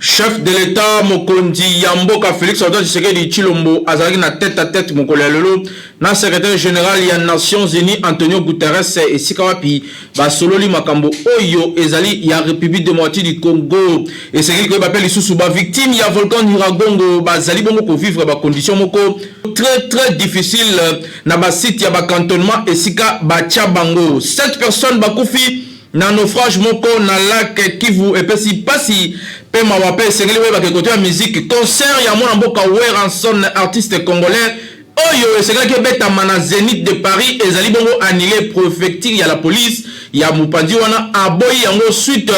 Chef de l'État Mokondi Yamboka Félix Antoine Tshisekedi Tshilombo azalaki na tête à tête mokolo ya lelo na secrétaire général ya Nations Unies Antonio Guterres esika wapi basololi makambo oyo ezali ya République démocratique du Congo esengeli ko bapeli susu ba victime ya volcan Nyiragongo bazali bongo ko vivre ba condition moko très difficile na ba site ya ba cantonnement esika ba tia bango 7 personnes bakufi na naufrage moko na lac Kivu epesi pasi pe mawape sengeli we bakekote ya musique concert ya mwana mboka Weranson artiste congolais oyo esengeli ke beta mana Zénith de Paris ezali bongo annulé préfecture ya la police ya mupandi wana aboyi yango suite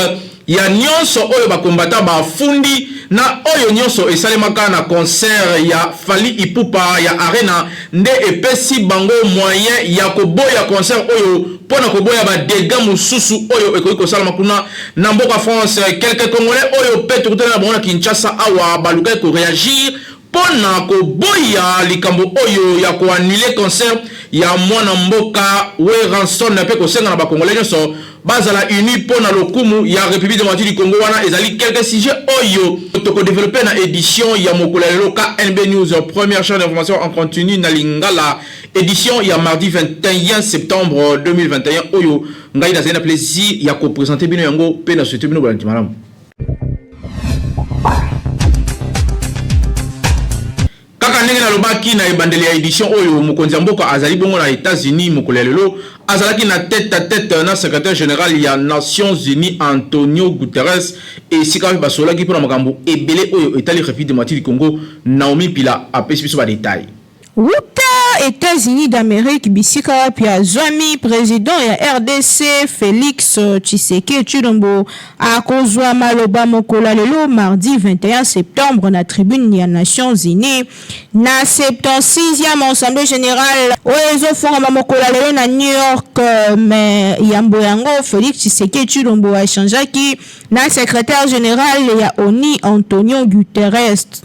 ya nyonso oyo bakombata bafundi na oyo nyonso esalemaka na concert ya Fally Ipupa ya arena nde epesi bango moyen ya koboya concert oyo pona koboya ba dégâts mususu oyo ekoki kosalama kuna na mboka France. Quelques congolais oyo peto kutana na bango na Kinshasa awa baluka ko réagir pona koboya likambo oyo ya ko annuler concert ya mwana mboka Weranson na pe ko senga na ba congolais nyonso bazala uni pona lokumu ya République démocratique du Congo wana ezali quelques sujets oyo toko développer na édition ya mokolo lelo KNB News première chaîne d'information en continu na Lingala édition ya mardi 21 septembre 2021 oyo ngai na zena plaisir ya ko présenter bino yango pe na souhaiter bino bonne malamu. Kaka ndenge na lobaki na ebandeli ya édition oyo mokonzi mboka azali bongo na États-Unis mokolo lelo azalaki na tête à tête na secrétaire général ya Nations Unies Antonio Guterres et sika basolaki pona makambo ebele oyo etali République démocratique du Congo. Naomi Pila apesi biso ba détail. États-Unis d'Amérique bisika pia Zwami président ya RDC Félix Tshisekedi Tshilombo akozwa maloba mokola lelo mardi 21 septembre na tribune ya Nations Unies na 76e assemblée générale oezo forma mokola lelo na New York mais yambo yango Félix Tshisekedi Tshilombo échangeaki na secrétaire général ya ONU Antonio Guterres.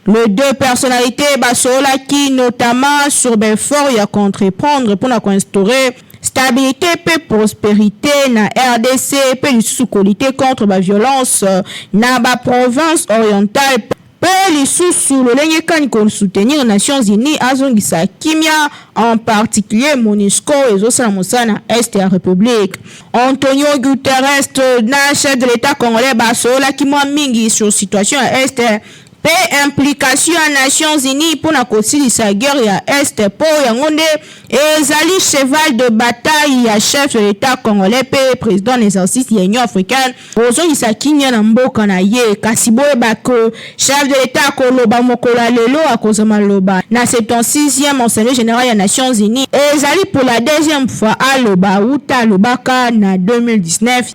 Les deux personnalités basolaki notamment sur Belfort ya contre-prendre pour instaurer stabilité et prospérité na RDC pe lisusu kolite contre la violence na ba province orientale pe lisusu lolenge kani ko soutenir Nations Unies azongisa kimia en particulier MONUSCO ezosala mosala na est ya République. Antonio Guterres na chef de l'État congolais basolaki mwa mingi sur situation à est pe implication à Nations Unies pour na kosilisa guerre ya Est po yango nde ezali cheval de bataille ya chef de l'État congolais pe président en exercice ya Union africaine ozongisa kinya na mboka na ye kasi boye bako chef de l'État koloba mokola lelo akozama loba na 76e assemblée générale ya Nations Unies ezali pour la deuxième fois aloba uta lobaka na 2019.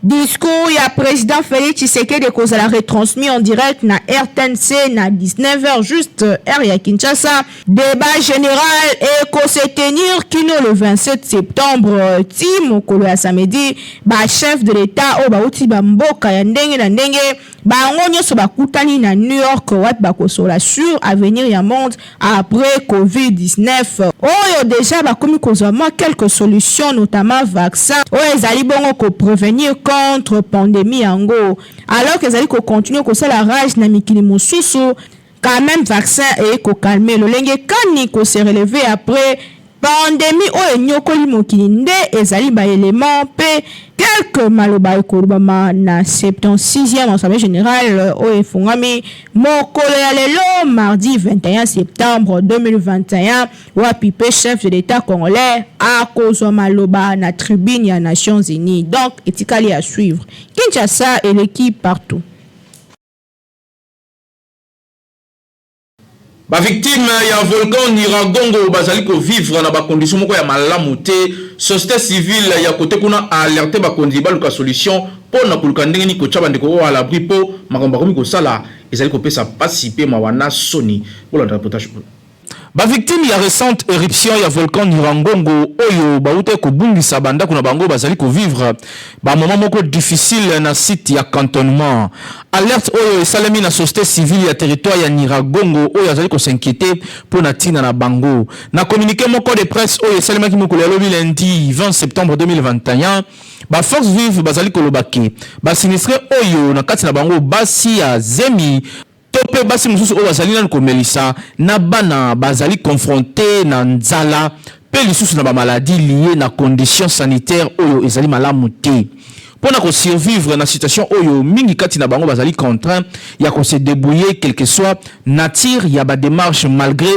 Discours ya président Félix Tshisekedi kozala retransmis en direct na RTNC na 19h juste heure ya Kinshasa. Débat général et ko se tenir kino le 27 septembre ti mokolo ya samedi ba chef de l'État o ba uti ba mboka ya ndenge na ndenge bango nyonso bakutani na New York wat bakosola sur avenir ya monde après Covid-19 oyo déjà bakomi kozwa quelques solutions notamment vaccin oyo ezali bongo ko prévenir contre pandémie yango alors que ezali ko continuer ko sala rage na mikili mosusu quand même vaccin et ko calmer le lenge kani ko se relever après pandémie oyo nyokoli mokili nde ezali ba élément pe quelques maloba ekolubama na 76e assemblée générale oyo efungami mokolo ya lelo mardi 21 septembre 2021 wapi pe chef de l'État congolais akozwa maloba na tribune ya Nations Unies. Donc etikali à suivre Kinshasa et l'équipe partout. Ba victime ya volcan Nyiragongo bazali ko vivre na ba condition moko ya malamu te. Société civile ya kote kuna alerter ba kondi baluka solution pona kuluka ndenge ni ko tshaba ndeko wa l'abri po makomba komi ko sala ezali ko pesa participer mawana soni pour le reportage. Ba victime ya récente éruption ya volcan Nyiragongo oyo baute ko bungisa banda kuna bango bazali ko vivre ba moment moko difficile na site ya cantonnement. Alerte oyo esalemi na société civile ya territoire ya Nyiragongo oyo azali ko s'inquiéter pour na tina na bango. Na communiqué moko de presse oyo esalemi ki moko lobi lundi 20 septembre 2021 ba force vive bazali ko lobaki ba sinistre oyo na kati na bango basi ya Zemi tope basi mususu oyo bazali na komelisa na bana bazali confronté na nzala pe lisusu na ba maladie liée na conditions sanitaires oyo ezali malamu te. Pour na survivre na situation oyo mingi kati na bango bazali contraint ya ko se débrouiller quel que soit nature ya ba démarche malgré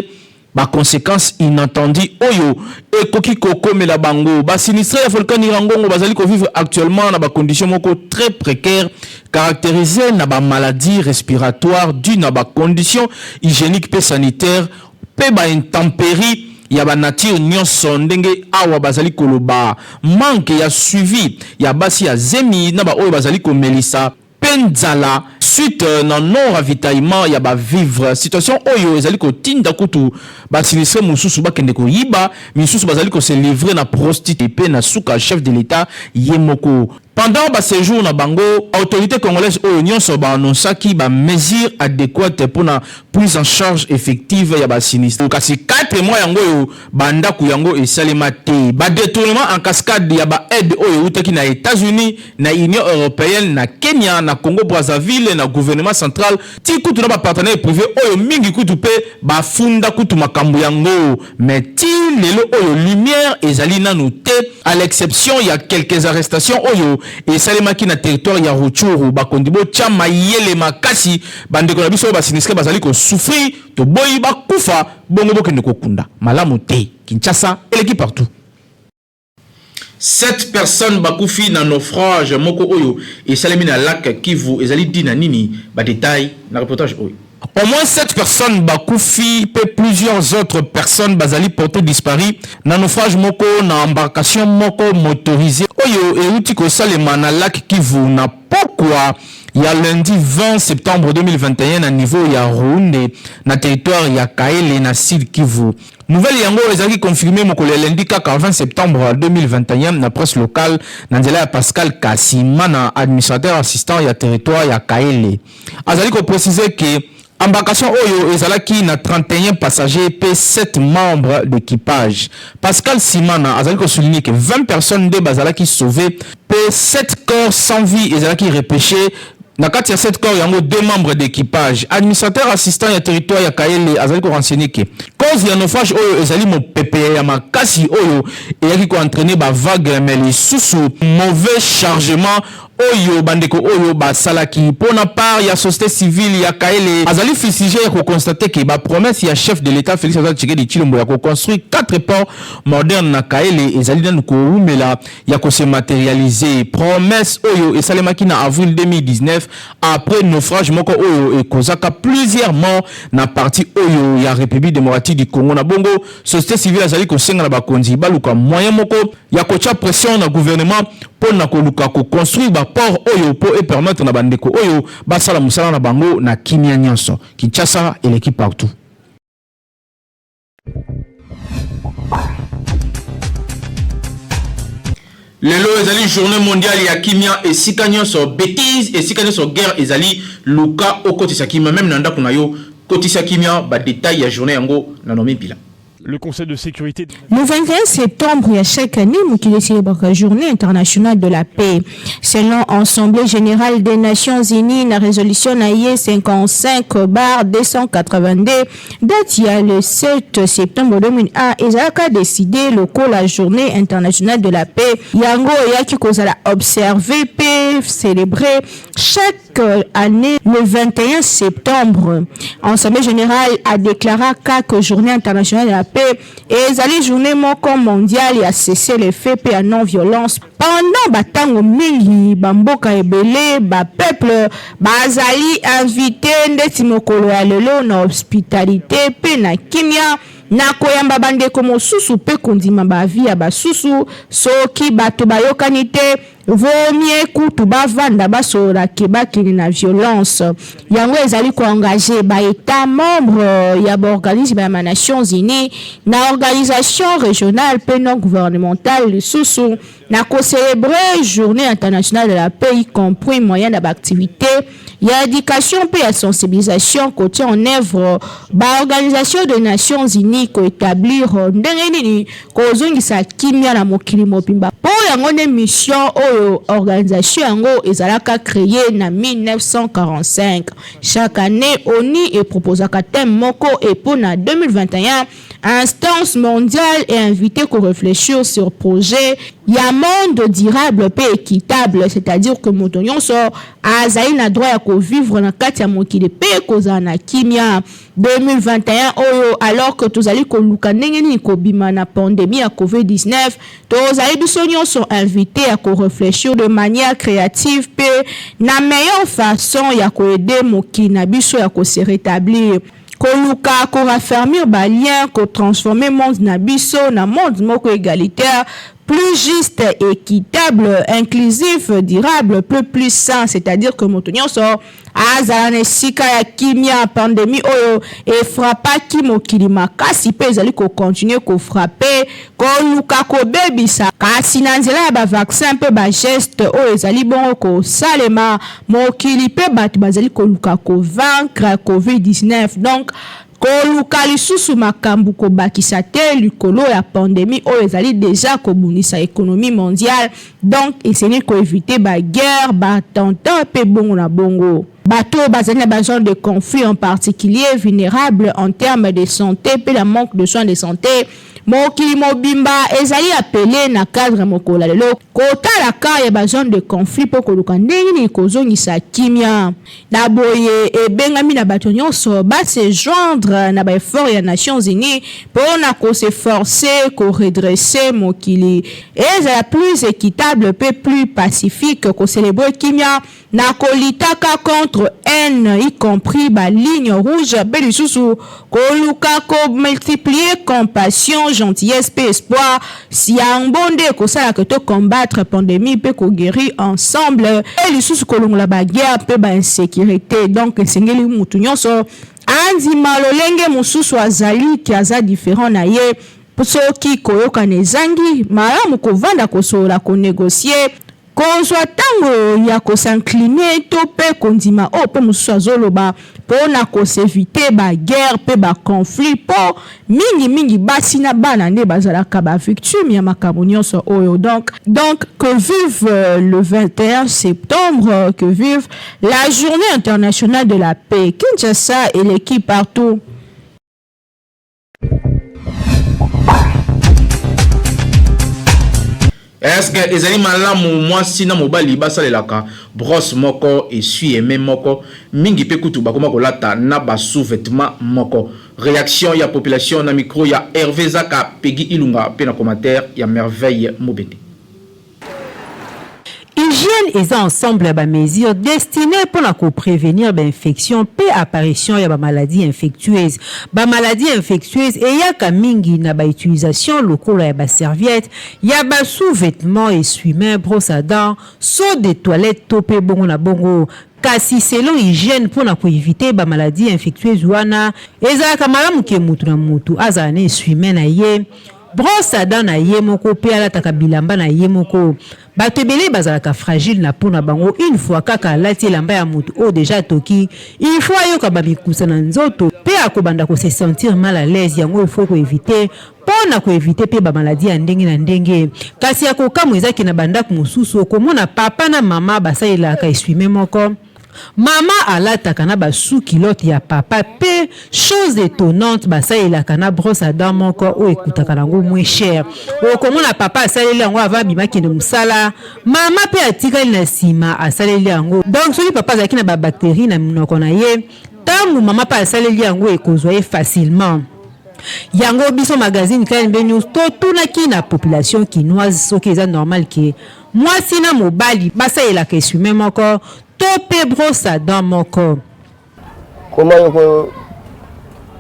ba conséquences inattendues oyo ekoki kokomela bango ba sinistre ya volcan Nyiragongo bazali ko vivre actuellement na ba conditions moko très précaires caractérisées na ba maladies respiratoires dues na ba conditions hygiéniques et sanitaires pe ba intempéries ya ba nature nyonso ndenge awa bazali koloba manque ya suivi ya basi ya Zemi na ba oyo bazali ko melisa penzala suite na non ravitaillement ya ba vivre situation oyo ezali ko tinda kutu ba sinistre mususu ba kende ko yiba misusu bazali ko se livrer na prostituée pe na suka chef de l'état yemoko. Pendant ba séjour na bango, autorité congolaise oyo nyonso ba annonçaki ba mesures adéquates pour na prise en charge effective ya ba sinistre. Kasi 4 mois yango yo banda ku yango esalema te. Ba détournement en cascade ya ba aide oyo utaki na États-Unis, na Union européenne, na Kenya, na Congo Brazzaville, na gouvernement central, ti kutu na ba partenaires privés oyo mingi kutu pe ba funda kutu makambo yango. Mais ti lelo oyo lumière ezali nanu te à l'exception ya quelques arrestations oyo et salemaki na territoire ya Rutshuru bakondibo tia mayele makasi bandeko na biso basinistre bazali ko souffrir to boyi bakufa bongo bokende kokunda malamu te. Kinshasa eleki partout. 7 personnes bakufi na naufrage moko oyo et salemi na lac Kivu ezali dina nini ba détail na reportage oyo. Au moins 7 personnes bakufi pe plusieurs autres personnes bazali portées disparues na naufrage moko na embarcation moko motorisée oyo euti ko salema na lac Kivu na pourquoi il y a lundi 20 septembre 2021 à niveau ya Ruunde na territoire ya Kaele na Sud Kivu. Nouvelle yango ezaki confirmé mokolo lundi kaka 20 septembre 2021 na presse locale na nzela ya Pascal Kasima na administrateur assistant ya territoire ya Kaele. Azali ko préciser que embarcation oyo ezalaki na 31 passagers et 7 membres d'équipage. Pascal Simana azali ko souligner que 20 personnes de bazalaki sauvées et 7 corps sans vie ezalaki repêchés. Na kati ya 7 corps yango 2 membres d'équipage. Administrateur assistant ya territoire ya Kaele azali ko renseigner que cause ya naufrage oyo ezali mo pepe ya makasi oyo eyaki ko entraîner ba vague mais lisusu mauvais chargement oyo bandeko oyo basalaki pona part ya société civile ya Kaele azali fustigé ya ko constater que ba promesse ya chef de l'état Félix Antoine Tshisekedi Tshilombo ya ko construire 4 ports modernes na Kaele ezali na ko umela ya ko se matérialiser promesse oyo esalemaki na avril 2019 après naufrage moko oyo ekozaka plusieurs morts na partie oyo ya République démocratique du Congo na bongo société civile azali ko senga na bakonzi baluka moyen moko ya ko tia pression na gouvernement pona ko luka ko construire ba port oyo po et permettre na bandeko oyo basala musala na bango na kimia nyonso. Kinshasa eleki partout. Lelo ezali journée mondiale ya kimia et sika nyonso bêtise et sika nyonso guerre ezali luka okotisa kimia même nanda kuna yo kotisa kimia ba détail ya journée yango na nomi bila. Le Conseil de sécurité. Le 21 septembre, il y a chaque année qui célèbre la Journée internationale de la paix. Selon l'Assemblée générale des Nations Unies, la résolution NAIE 55/282, date il y a le 7 septembre 2001, ils ont décidé la Journée internationale de la paix. Yango yaki kozala observer paix, célébrer chaque année le 21 septembre. L'Assemblée générale a déclaré que Journée internationale de la paix et la journée mondiale a cessé les faits et la non-violence. Pendant batango mingi bamboka ebele ba peuple bazali invité ndeti mokolo ya lelo na hospitalité pe na kimia na koyamba bandeko mosusu pe kondima ba vie ya basusu soki bato bayokani te vomie kutu bavanda basola ke bakini na violence yango ezali ko engager ba état membre ya ba organisme ya Nations Unies na organisation régionale pe non gouvernementale lisusu na ko célébrer journée internationale de la paix y compris moyen d'activité ya éducation pe ya sensibilisation côté en œuvre ba organisation des Nations Unies ko établir ndenge nini ko zongisa kimia na mokili mobimba po yango ne mission oyo organisation yango ezalaka créée na 1945 chaque année ONU et proposaka thème moko et pour na 2021 instance mondiale est invitée pour réfléchir sur projet ya monde durable pe équitable, c'est-à-dire que moto nyonso azali na droit ya ko vivre na kati ya mokili pe kozala na kimia 2021 oyo alors que tozali ko luka ndenge nini ko bima na pandémie ya COVID-19 tozali biso nyonso invité à ko réfléchir de manière créative pe na meilleure façon ya ko aider mokili na biso ya ko se rétablir koluka ko raffermir ba lien ko transformer monde na biso na monde moko égalitaire plus juste, équitable, inclusif, durable, plus sain, c'est-à-dire que moto nyonso azala sika ya kimia pandémie oyo et frappa ki mokili makasi pe ezali ko continuer ko frapper ko luka ko bebisa kasi na nzela ya ba vaccin pe ba geste oyo ezali bongo ko salema mokili pe bato bazali ko luka ko vaincre COVID-19 donc koluka lisusu makambu ko bakisa te likolo ya pandémie oyo ezali déjà ko bunisa économie mondiale donc essayer ko éviter ba guerre ba attentat pe bongo na bongo bato bazali na besoin de conflit en particulier vulnérable en termes de santé pe la manque de soins de santé mokili mobimba ezali appelé na cadre mokola lelo kotala ka ya besoin de conflit po koluka ndenge ni kozongisa kimia na boye ebengami na bato nyonso ba se joindre na ba effort ya Nations Unies pour na ko se forcer ko redresser mokili ezala plus équitable pe plus pacifique ko célébrer kimia na kolitaka contre haine y compris ba ligne rouge pe lisusu koluka ko multiplier compassion gentillesse pe espoir si ambonde ko sala que to combattre pandémie pe ko guérir ensemble et lisusu kolongola ba guerre pe ba insécurité donc sengeli mutu nyonso andi malolenge mususu azali ki aza différent na ye soki koyoka nezangi malamu kovanda kosola ko négocier kozwa tango ya ko s'incliner to pe kondima o pe mususu azoloba pona ko s'éviter ba guerre pe ba conflit po mingi basi na bana nde bazalaka ba victime ya makambo nyonso oyo donc que vive le 21 septembre que vive la journée internationale de la paix Kinshasa et l'équipe partout. Est-ce que ezali malamu mwasi na mobali basalelaka brosse moko essuie même moko mingi pe kutu bakoma kolata na ba sous-vêtement moko réaction ya population na micro ya Hervé Zaka Peggy Ilunga pe na commentaire ya Merveille Mobende. Hygiène est ensemble ba mesures destinées pour la prévenir ba infection pe apparition ya ba maladie infectieuse. Ba maladie infectieuse et ya ka mingi na ba utilisation lokola ya ba serviette, ya ba sous-vêtements essuie-mains, brosse à dents, seau de toilette topé bongo na bongo. Kasi selon hygiène pour na éviter ba maladie infectieuse wana, ezalaka malamu ke mutu na mutu azala na essuie-mains na ye. Brosse à dents na ye moko pe alataka bilamba na ye moko. Bato ebele bazalaka fragile na pona bango une fois kaka alati elamba ya mutu o déjà toki il faut ayoka bamikusa na nzoto pe akobanda ko se sentir mal à l'aise yango il faut ko éviter pona ko éviter pe ba maladie ya ndenge na ndenge kasi akokamu ezaki na bandako mosusu okomona papa na mama basalelaka essuie moko. Mama alataka na ba sous-culotte ya papa pe chose étonnante basalelaka na brosse à dents moko o ekutaka nango moins cher. Okomona papa asaleli yango avant bimaki de musala, mama pe atikali na sima asaleli yango. Donc soki papa azalaki na ba bactéries na minoko na ye, tangu mama pa asaleli yango ekozwa ye facilement. Yango biso magazine KNB News to tunaki na population kinoise soki eza normal ke mwasi na mobali basalelaka essuie moko topé brosse à dents moko. Comment yoko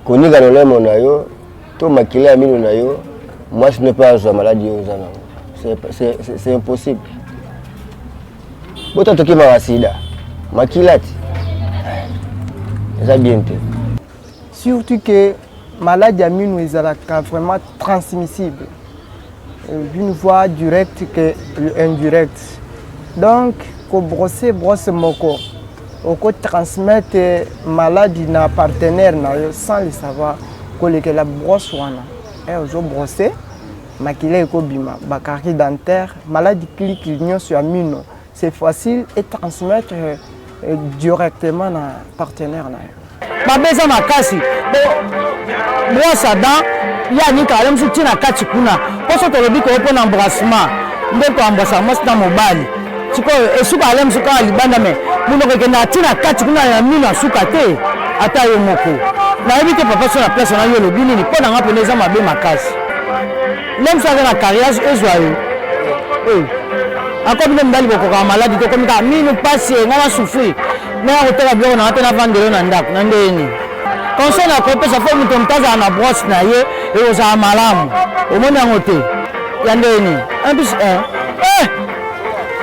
konika na lemo na yo to makila mino na yo moi je ne peux pas maladie aux gens. C'est impossible. Bota toki mawasida. Makilati. Ça bien. Surtout que maladie à mine est vraiment transmissible. D'une voie directe que indirecte. Donc, ko brosser brosse moko. On transmettre maladie na partenaire sans le savoir que la brosse wana. Et on brosser makila ko bima bakari dentaire maladie clique l'union sur amino. C'est facile et transmettre directement na partenaire na. Babeza makasi. Brosse à dents, ya ni kalem soutien na kati kuna. Poso to lobi ko pona embrassement. Ndeko embrassement c'est dans mobile. Siko esuka alem suka libanda me. Muno ke na tina kati kuna ya mina suka te ata yo moko. Na ebite papa sur la place na yo lobi ni pona nga peneza mabe makasi. Lem sa na carriage ezwayo. Encore même dans le maladie comme ça mine passe ngana souffrir. Mais on te la bien on a tena vendre na ndako na ndeni. Conseil na kope ça fait muto mtaza na brosse na ye et oza malamu. Au monde en hôtel. Ya ndeni. 1 plus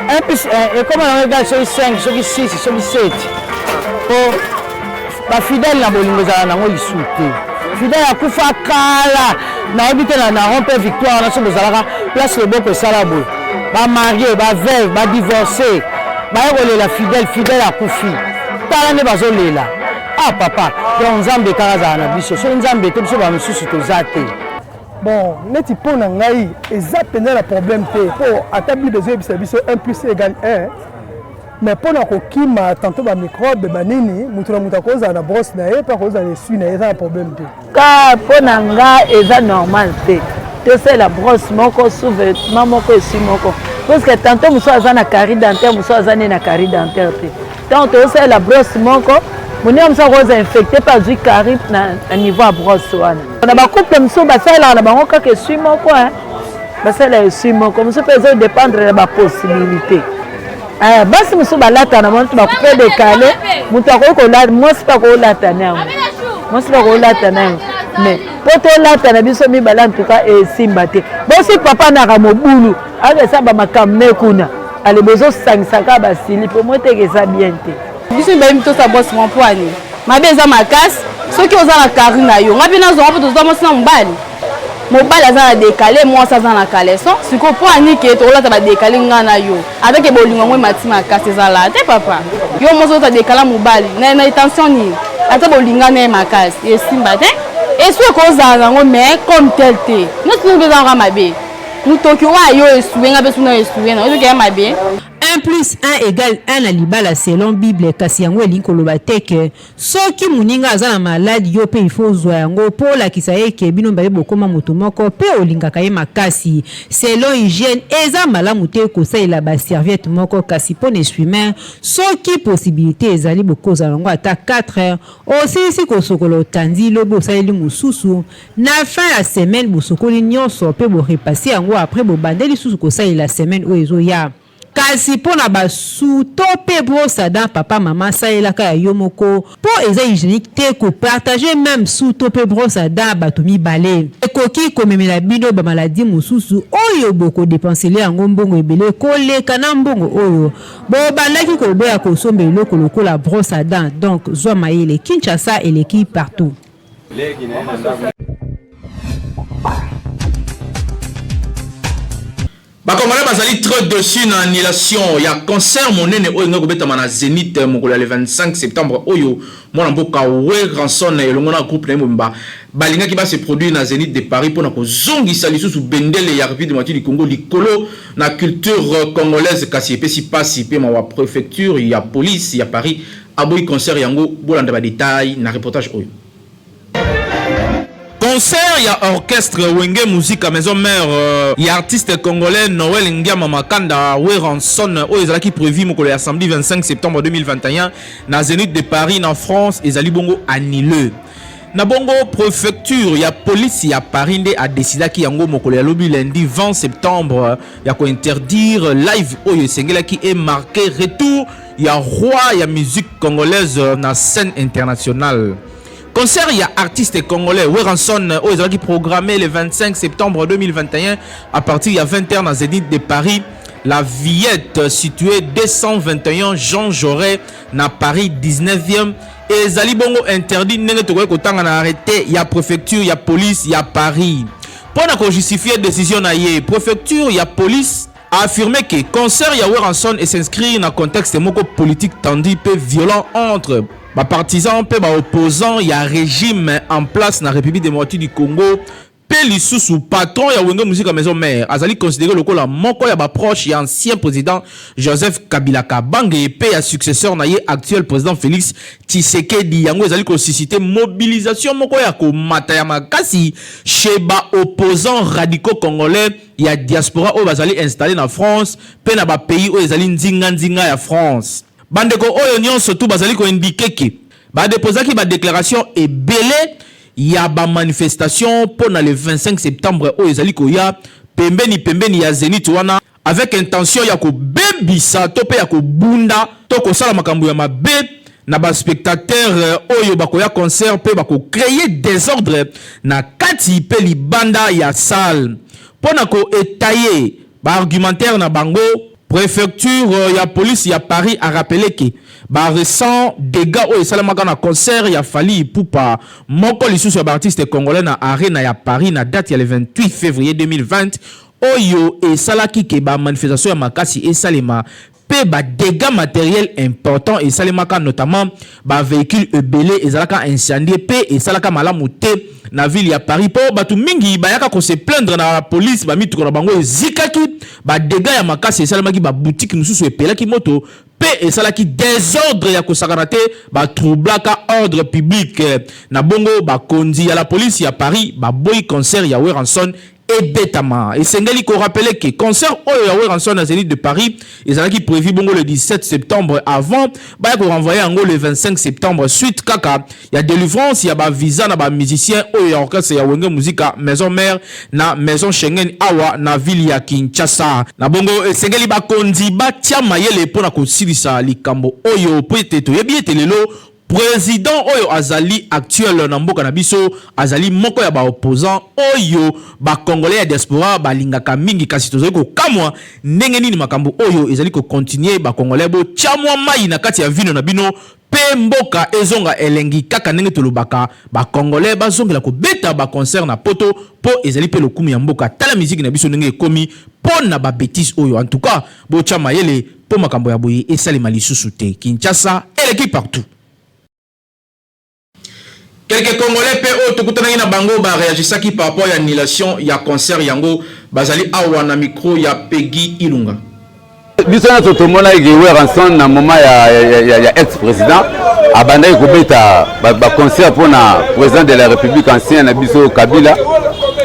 1. 1 plus 1 et comment on regarde sur 5, sur 6, sur 7. Oh ba fidèle na bolingo za na ngo isute. Fidèle akufa kala na habite na rompe victoire na so bozalaka place le boko salabo. Ba marié, ba veuve, ba divorcé. Ba yole la fidèle akufi. Tala ne bazolela. Ah papa, donc Nzambe karaza na biso. So Nzambe to biso ba mususu to zate. Bon, neti pona ngai ezapena la problème te. Po atabli besoin biso 1 plus 1 égale 1. Mais pona ko kima tantôt ba microbe banini, mutu na mutu koza na brosse na ye pa koza na suie na ye ça problème te. Ka pona nga eza normal te. To c'est la brosse moko sous-vêtement moko et si moko. Parce que tantôt muso azana carie dentaire, muso azana na carie dentaire te. Donc to c'est la brosse moko. Moni amsa rose infecté par du carie na niveau à brosse wana. Na ba couple muso ba sala na bango ka ke si moko hein. Ba sala si moko muso peut dépendre de la possibilité. Basi muso ba lata na monto ba couper décalé, muto ko la moi c'est pas ko lata na. Moi c'est pas ko lata na. Mais poto lata na biso mi bala en tout cas et simbate. Bon si papa na ka mobulu, avec ça ba makamne kuna. Ale bezo sangsaka ba sili pour moi te que ça bien te. Biso ba mito sa boss mon poani. Mabeza makas, soki oza na karina yo. Ngapi na zo ngapi to zo mo sina mbali. Mobile aza na décalé, moi ça na caleçon. Siko poani ke to lata ba décalé ngana yo. Avec bolingo moi mati makas za la te papa. Yo mo zo ta décalé mobile. Na intention ni. Ata bolinga na makas. Et simbate. Et ce qu'on a mais comme tel té. Nous sommes besoin de mabe. Nous toki wa yo esuwenga beso na esuwenga. Ozo ke mabe. 1 plus 1 égale 1 na libala selon Bible kasi yango elingi koloba te ke soki muninga aza na maladi yo pe il faut zwa yango po lakisa ye ke bino mbaye bokoma moto moko pe olingaka ye makasi selon hygiène eza malamu te kosalela ba serviette moko kasi po n'essuie-main soki possibilité ezali bokoza yango ata 4 heures osilisi kosokolo otandi lobo osaleli mosusu na fin ya semaine bosokoli nyonso pe borepase yango après bobandeli susu kosalela semaine oyo ezoya kasi pona basu to pe brosse à dents papa maman saelaka ya yo moko po eza hygiénique te ko partager même su to pe brosse à dents batomi balé ekoki komemela bino ba maladie mosusu oyo boko dépensele yango mbongo ebele koleka na mbongo oyo bo bandaki ko boya ko sombe eloko lokola brosse à dents donc zwa mayele Kinshasa eleki partout. Bakongolais bazali très dessus na annulation ya concert monene oyo nga kobetama na Zénith mokolo le 25 septembre oyo mwana mboka we ranson elongo na groupe na mbomba balingaki ba se produire na Zénith de Paris pona ko zongisa lisusu bendele ya République démocratique du Congo likolo na culture congolaise kasi epesi pasi pe ma wa préfecture ya police ya Paris aboyi concert yango bolanda ba détail na reportage oyo. Concert, il y a orchestre Wenge Musique à maison mère, il y a artiste congolais Noël Ngiama Makanda, Ranson, qui prévu mon collègue samedi 25 septembre 2021 dans Zénith de Paris en France et Zali Bongo annulé. Na Bongo préfecture, il y a police, il y a Paris a décidé qu'il y a mon collègue lobby lundi 20 septembre, il y a quoi interdire live oyo sengela qui est marqué retour, il y a roi, il y a musique congolaise dans scène internationale. Concert, il y a artiste congolais Ranson qui programmé le 25 septembre 2021 à partir de 20h dans Zénith de Paris. la Villette située 221 Jean Jaurès na Paris 19e et ezali bongo interdit nenge tokoki kotanga na arrêté ya préfecture ya police ya Paris. Pour na ko justifier décision na ye, préfecture ya police a affirmé que concert ya Weranson et s'inscrit dans contexte moko politique tendu peu violent entre ba partisans pe ba opposants ya régime en place na République démocratique du Congo. Pelisusu patron ya Wenge Musique Maison Mère azali considéré lokola moko ya ba proche ya ancien président Joseph Kabila Kabange et pe ya successeur na ye actuel président Félix Tshisekedi yango ezali ko susciter mobilisation moko ya ko mata ya makasi chez ba opposants radicaux congolais ya diaspora o bazali installé na France pe na ba pays o ezali nzinga ya France. Bandeko oyo nyonso tout bazali ko indiquer que ba déposaki ba déclaration ebele ya ba manifestation pour le 25 septembre au ezali koya pembeni ya Zénith wana avec intention ya ko bebisa to pe ya ko bunda to ko sala makambo ya mabe na ba spectateur oyo bakoya concert pe bako créer désordre na kati pe libanda ya salle pona ko étayer ba argumentaire na bango. Préfecture ya police ya Paris a rappelé que ba récent dégâts au salamaka na concert ya Fally Ipupa moko lisusu ya artiste congolais na arena ya Paris na date ya le 28 février 2020 oyo et salaki ke ba manifestation ya makasi et salema pe ba dégâts matériels importants et salemaka notamment ba véhicule ebelé et salaka incendié pe et salaka malamu te na ville ya Paris po batu mingi bayaka ko se plaindre na police ba mituko na bango zikaki ba dégâts ya makasi et salemaki ba boutique mususu epelaki moto pe et salaki désordre ya ko sakanate ba troublaka ordre public na bongo ba konzi ya la police ya Paris ba boy concert ya Weranson et Betama. Et Sengeli ko rappeler que concert oyo ya Weranson na Zénith de Paris ezalaki prévu bongo le 17 septembre avant ba ko renvoyer ango le 25 septembre suite kaka ya délivrance ya ba visa na ba musicien oyo ya orchestre ya Wenge Musique Maison Mère na Maison Schengen awa na ville ya Kinshasa. Na bongo Sengeli ba kondi ba tia mayele pona ko silisa likambo oyo peut être yebi etelelo président oyo azali actuel na mboka na biso azali moko ya ba opposant oyo ba congolais ya diaspora ba lingaka mingi kasi tozali ko kamwa ndenge nini makambo oyo ezali ko continuer ba congolais bo chamwa mai na kati ya vino na bino pe mboka ezonga elengi kaka ndenge tolobaka ba congolais bazongela ko beta ba concert na poto po ezali pe lokumu ya mboka tala musique na biso ndenge ekomi pona ba bêtise oyo en tout cas bo chama yele po makambo ya boye esalema lisusu te Kinshasa eleki partout. Quelques Congolais pe o tokutanaki na bango ba réagisaki par rapport à l'annulation ya concert yango bazali awa na micro ya Peggy Ilunga. Biso na totomona ke Weranson na moment ya ex-président abandaki kobeta ba concert pour na président de la République ancien na biso Kabila.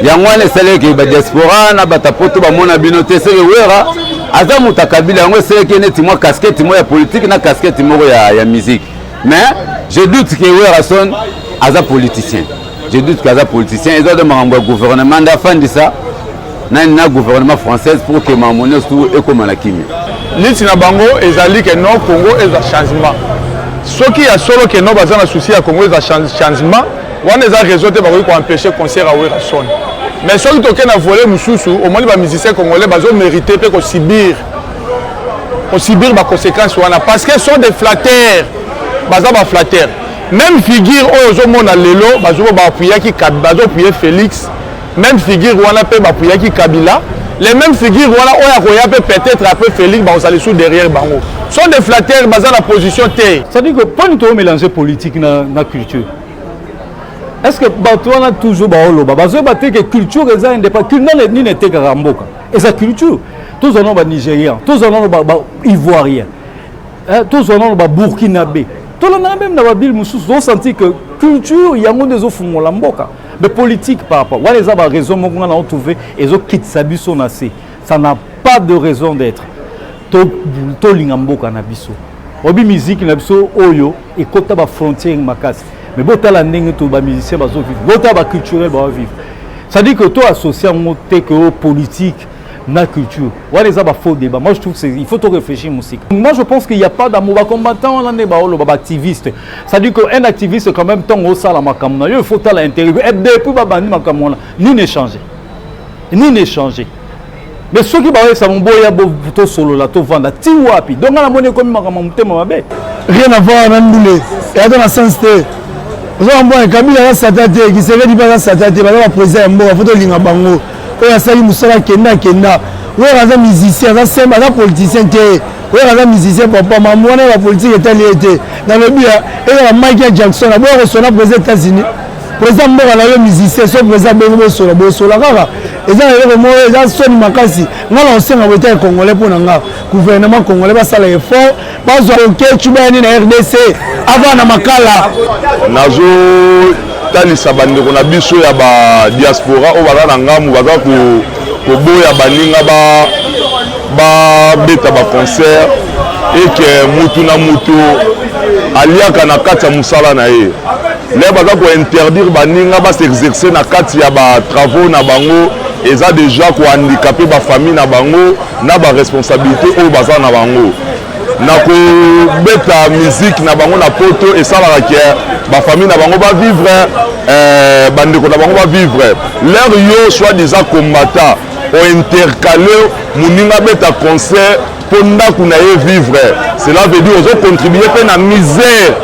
Yango wana esalaki ba diaspora na batapoto bamona bino te seke Wera aza muta Kabila yango esalaki neti mwa casquette mo ya politique na casquette moko ya musique. Mais je doute que Weranson aza politicien. Je doute qu'aza politicien. Ils ont demandé au gouvernement d'afin de ça. Na gouvernement français pour que ma monnaie soit comme la Kimi. L'île na bango ezali que non Congo est un changement. Ce qui a solo que non bazana souci à Congo est un changement. On a raison de pour empêcher concert à Weranson. Mais ce qui toke na voler mususu au moins les musiciens congolais bazo mériter pe ko subir ba conséquences wana parce que sont des flatteurs. Baza ba flatteurs. Même figure aux hommes à l'élo, bazo appuyer Félix, même figure wana pe appuyer Kabila, les mêmes figures wana oya peut-être après Félix ba osali sous derrière bango. Sont des flatteurs basant la position T. Ça dit que pas du tout mélanger politique na culture. Est-ce que Batouana toujours baolo bazo baté que culture est indépendante, culture ni n'était karamboka. Et sa culture, tous en ont ba Nigériens, tous en ont ba Ivoiriens. Tous en ont ba Burkinabé. Tout le monde même dans la ville, nous avons senti que culture, il y a des autres mboka. Mais politique par rapport. Voilà les raisons qu'on a trouvé et les autres quittent sa biso nassé. Ça n'a pas de raison d'être. To lingamboka na biso. Obi musique na biso oyo et kota ba frontière makas. Mais bota la ndenge to ba musicien bazo vivre. Bota ba culturel ba vivre. Ça dit que toi associé à mon que politique na culture. Ouais, les faux débat. Moi, je trouve qu'il faut tout réfléchir musique. Moi, je pense qu'il n'y a pas d'amour combattant, on est activiste. Ça dit qu'un activiste, quand même, tant au salam à Kamona, il faut à l'intérieur. Et depuis, ni n'échanger. Ni n'échanger. mais ceux qui baoye ça mon boya to solo la to vanda ti wapi donc na moni comme makama mutema mabe rien à voir na ndule et dans la sens te ozo mbo Kabila la satate qui se veut pas la satate ba président mbo photo linga bango oya sali musala kenda oya za musicien za semba za politicien te oya za musicien papa maman na politique état dans le but et la Michael Jackson abo ko sona président États-Unis président mbo na le musicien so président bo sola kaka eza le mo eza soni makasi ngala osenga bote congolais pona nga gouvernement congolais ba sala effort bazo ke tubani na RDC avant na makala nazo talisa bandeko na biso ya ba diaspora o baza na ngamu baza ko boya baninga ba beta ba concert et que mutu na mutu aliaka na kati ya musala na ye le baza ko interdire baninga ba s'exercer na kati ya ba travaux na bango eza déjà ko handicapé ba famille na bango na ba responsabilité o baza na bango na ko beta musique na bango na poto et ça la que ba famille na bango ba vivre bandeko na bango ba vivre leur yo soit disant combattant o intercaler muninga beta concert pour ndaku na ye vivre cela veut dire ozo contribuer pe na misère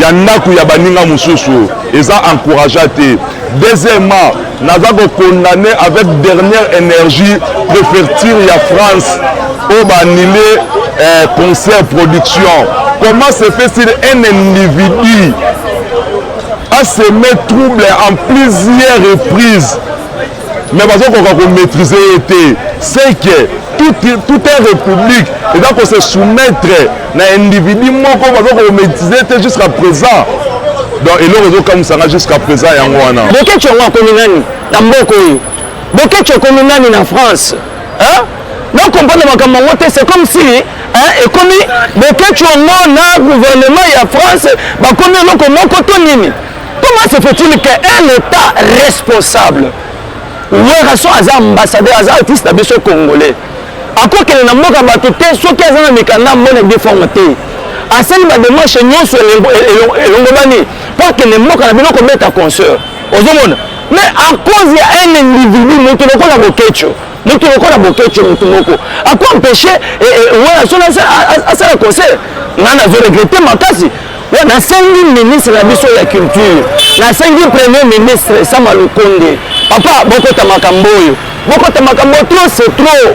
ya ndaku ya baninga mususu eza encourager te deuxièmement naza ko condamner avec dernière énergie préfecture ya France au banilé concert production. Comment se fait-il un individu à se mettre trouble en plusieurs reprises mais parce qu'on maîtriser c'est que toute une république et donc on se soumettre à un individu parce qu'on maîtriser jusqu'à présent. Donc et le comme ça jusqu'à présent et en Rwanda. Donc tu as communani dans Mboko. Donc tu as communani en France. Hein? Donc comprendre c'est comme si et comme donc tu as un gouvernement et en France bah comme comment se fait-il qu'un État responsable ou raison à ambassadeur à artiste de congolais à quoi qu'il n'a pas battu ceux qui ont un mécanisme de déformité à celle de démarche non sur l'ongomani pour que les mots qu'on a bien qu'on mette à concert aux hommes mais à cause il y a un individu nous tenons qu'on a boquecho nous tenons qu'on a boquecho nous tenons à quoi empêcher et voilà sur à ça le concert on a regretté ma case on a 5 ministres la mission de la culture la 5 premier ministre Sama Lukonde papa beaucoup de makambo trop c'est trop.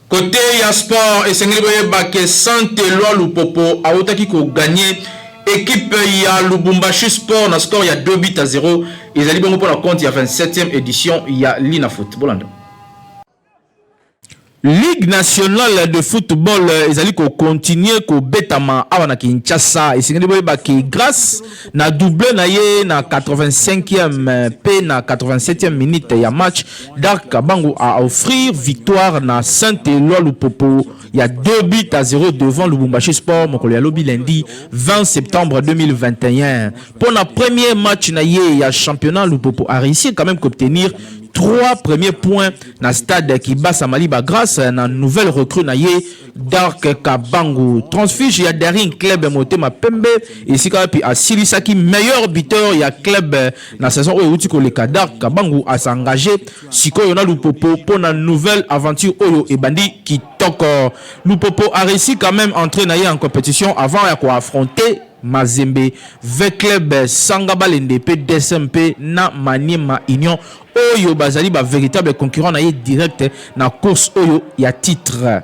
Côté ya sport et sengeli boyeba ke Sante Eloi Lupopo a otaki ko gagner équipe ya Lubumbashi Sport na score ya 2-0 ils allaient bongo pour la compte ya 27e édition ya Lina Foot Bolanda Ligue nationale de football ils allaient ko continuer ko betama awa na Kinshasa et sengeli boyeba ke grâce na doublé na ye na 85e p na 87e minute ya match Dark Bango a offrir victoire na Sante Eloi Lupopo il y a 2-0 devant Lubumbashi Sport mokolo ya lobi lundi 20 septembre 2021 pour le premier match na ye ya championnat Lupopo a réussi quand même qu'obtenir 3 premiers points dans le stade qui bat Samaliba grâce à une nouvelle recrue naye Dark Kabango. Transfuge, il y a derrière un club Motema Pembe et ici puis à Silisaki meilleur buteur il y a club dans la saison où Utiko le Dark Kabango a s'engagé Siko Yona Lupopo pour une nouvelle aventure Oyo et Bandi qui toque. Lupopo a réussi quand même entrer naye en compétition avant à affronter Mazembe avec club Sangaba l'NDP DSMP na Maniema Union Oyo bazali ba véritable concurrent na direct na course Oyo ya titre.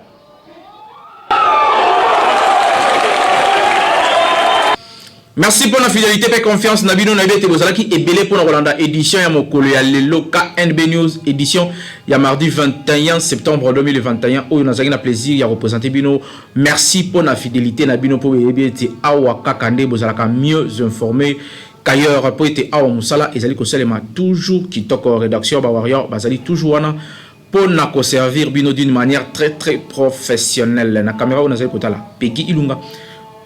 Merci pour la fidélité et confiance na bino na bete bozalaki ebele pour Rolanda édition ya mokolo ya lelo KNB News édition ya mardi 21 septembre 2021 oyo nazaki na plaisir ya représenter bino. Merci pour la fidélité na bino pour ebete awa kakande bozalaka mieux informé qu'ailleurs pour être awa musala ezali ko selema toujours qui toque rédaction ba warrior bazali toujours wana pour na ko servir bino d'une manière très très professionnelle na caméra on nazali kotala Peki Ilunga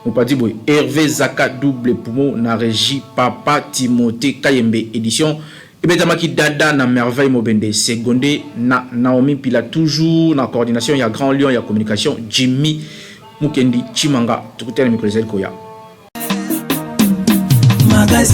on pas dit boy Hervé Zaka double poumon na régie Papa Timothée Kayembe édition et betamaki dada na merveille mobende secondé na Naomi Pila toujours na coordination il y a Grand Lion il y a communication Jimmy Mukendi Chimanga tout le micro koya magazine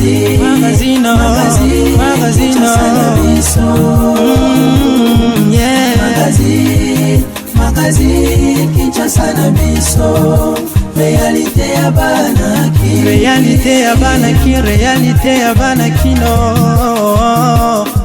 Magazine Kinshasa na biso réalité ya banaki réalité ya banaki réalité ya banaki no